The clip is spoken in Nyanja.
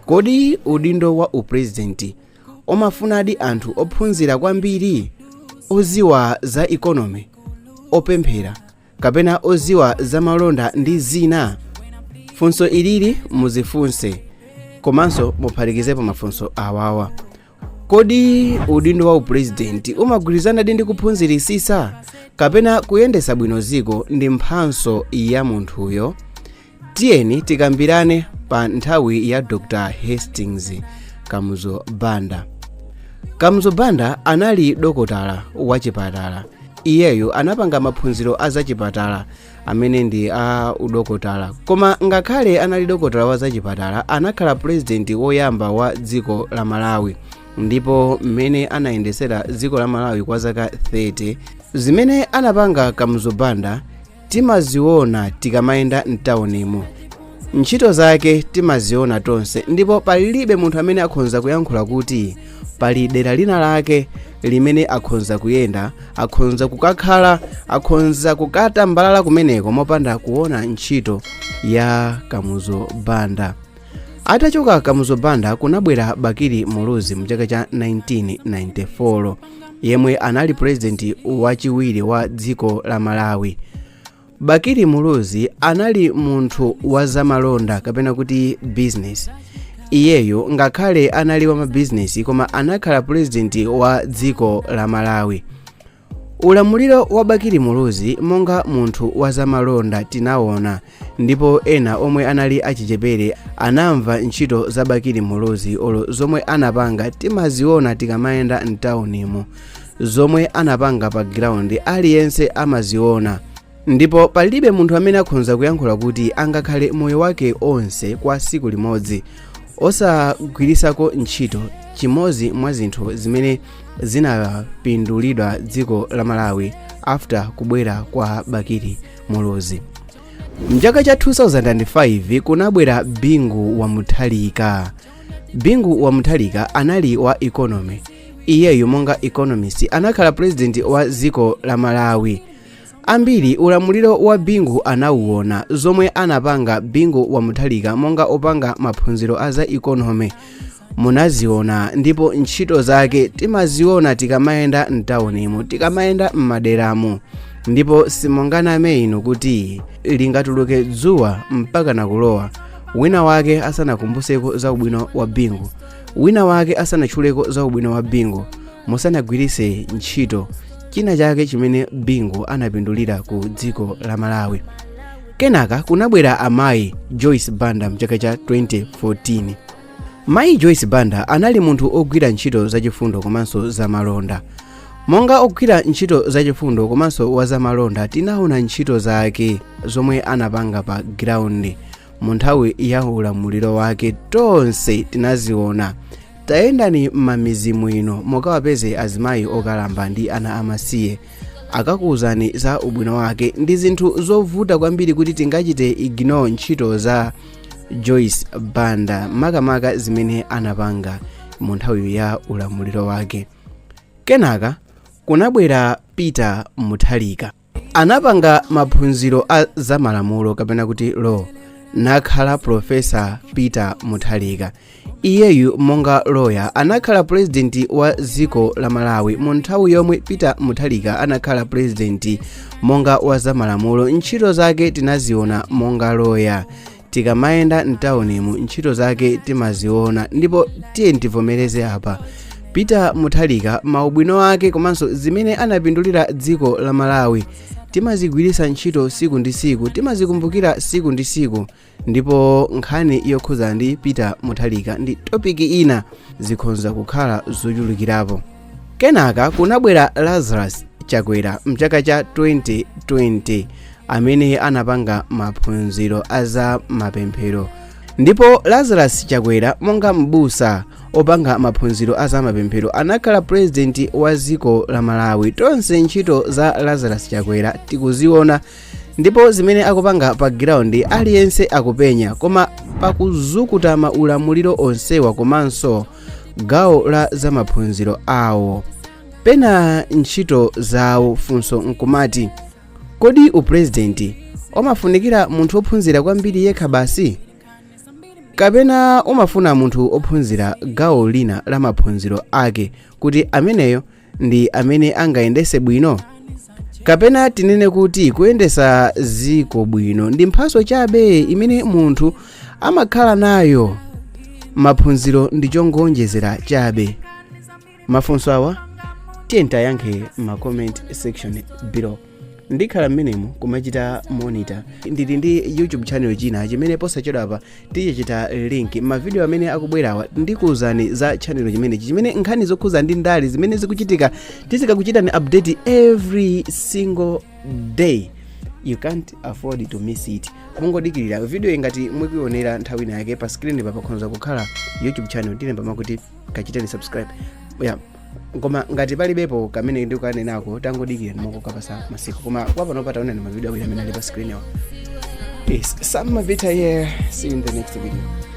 Kodi udindo wa upresidenti umafunadi anthu ophunzira kwambiri, oziwa za economy, opemphera, kapena oziwa za malonda ndi zina? Funso ilili muzifunse komanso muphatikizepo mafunso awawa. Kodi udindo wa upresidenti umagwirizana ndi kuphunzirisisa kapena kuyendesa bwino ziko ndi mphanso ya munthuyo? Tiyeni tikambirane pa nthawi ya Dr. Hastings Kamuzu Banda. Kamuzu Banda anali dokotala wachipatala. Iyeyo anapanga maphunziro a zachipatala amene ndi a udokotala. Koma ngakhale anali dokotala wa zachipatala, anakhala president woyamba wa dziko la Malawi, ndipo mmene anayendesera dziko la Malawi kwa zaka 30. Zimene anapanga Kamuzu Banda timaziona tikamayenda mtaunimo. Ntchito zake timaziona tonse, ndipo palibe munthu amene akhonza kuyankhula kuti pali dera lina lake limene akhonza kuyenda, akhonza kukakhala, akhonza kukatambalala kumeneko mopanda kuona ntchito ya Kamuzu Banda. Atachoka Kamuzu Banda kunabwera Bakiri Muluzi mchaka cha 1994, yemwe anali president wachiwiri wa dziko la Malawi. Bakiri Muluzi anali munthu wa zamalonda kapena kuti business. Iyeyo ngakhale anali wa mabizinesi koma anakhala president wa dziko la Malawi. Ulamuliro wa Bakiri Muluzi monga munthu wa zamalonda tinaona, ndipo ena omwe anali achichepere anamva ntchito za Bakiri Muluzi olo zomwe anapanga timaziona tikamayenda mtaunimo, zomwe anapanga pa ground aliyense amaziona. Ndipo palibe munthu amene akhonza kuyankhula kuti angakhale moyo wake onse kwa siku limodzi osagwirisako ntchito chimodzi mwa zinthu zimene zinapindulidwa dziko la Malawi after kubwera kwa Bakiri Muluzi. Mchaka cha 2005 kunabwera Bingu wa Mutharika. Bingu wa Mutharika anali wa economy. Iyeyo monga economist anakhala president wa dziko la Malawi. Ambiri ulamuliro wa Bingu anauona, zomwe anapanga Bingu wa Mutharika monga opanga maphunziro a za economy munaziona, ndipo ntchito zake timaziona tikamayenda mtaunimo, tikamayenda m'maderamo. Ndipo simunganame ino kuti lingatuluke dzuwa mpaka nakulowa, wina wake asanakumbuseko za ubwino wa Bingu, wina wake asanachuleko za ubwino wa Bingu, musanagwirise ntchito china chake chimene Bingu anapindulira ku dziko la Malawi. Kenaka kunabwera amayi Joyce Banda mchaka cha 2014. Mayi Joyce Banda anali munthu ogwira ntchito zachifundo komanso zamalonda. Monga ogwira ntchito zachifundo komanso wa zamalonda tinaona ntchito zake zomwe anapanga pa ground mu nthawi ya ulamuliro wake tonse tinaziona. Tayendani m'mamizi mwino mukawapeze azimayi okalamba ndi ana amasiye akakuwuzani za ubwino wake. Ndi zinthu zovuta kwambiri kuti tingachite ignore ntchito za Joyce Banda, makamaka zimene anapanga mu nthawi ya ulamuliro wake. Kenaka kunabwera Peter Mutharika. Anapanga maphunziro a zamalamulo kapena kuti law, nakhala Professor Peter Mutharika. Iyeyu monga lawyer anakhala president wa dziko la Malawi mu nthawi yomwe Peter Mutharika anakhala president monga wa zamalamulo. Ntchito zake tinaziona monga lawyer, tikamayenda mtaunimo ntchito zake timaziona, ndipo tiye tivomereze apa Peter Mutharika maubwino ake komanso zimene anapindulira dziko la Malawi timazigwirisa ntchito siku ndi siku, timazikumbukira siku ndi siku. Ndipo nkhani yokhuza ndi Peter Mutharika ndi topiki ina zikhonza kukhala zochulukirapo. Kenaka kunabwera Lazarus Chakwera mchaka cha 2020 amene anapanga maphunziro a za mapemphero. Ndipo Lazarus Chakwera monga mbusa opanga maphunziro a za mapemphero anakhala president wa dziko la Malawi. Tonse ntchito za Lazarus Chakwera tikuziona, ndipo zimene akupanga pa ground aliyense akupenya, koma pakuzukuta maulamuliro onsewa komanso gawo la za maphunziro awo. Pena ntchito zawo funso nkumati, kodi upresidenti umafunikira munthu ophunzira kwambiri yekha basi? kapena umafuna munthu ophunzira gawo lina la maphunziro ake kuti ameneyo ndi amene angayendese bwino, kapena tinene kuti kuyendesa ziko bwino ndi mphaso chabe imene munthu amakhala nayo, maphunziro ndi chongonjezera chabe. Mafunso awa tiye tayankhe ma comment section below. Ndikhala mmenemu kumachita monitor. Ndili ndi YouTube channel china chimene posachedwapa tichita link ma video amene akubwerawa ndikuwuzani za channel chimene nkhani zokhuza ndi ndale zimene zikuchitika tizikakuchitani update every single day. You can't afford to miss it. Mungodikirira video ingati mwikuionera nthawi ina yake pa screen pa pakhoza kukhala YouTube channel tilemba makuti kachiteni subscribe. Ngoma ngati palibepo kamene ndikane nako tangodikira ndimoko kapasa masiku koma kwapanopata onani ma video amene ali pa screen yawo. Yes, some bit here. See you in the next video.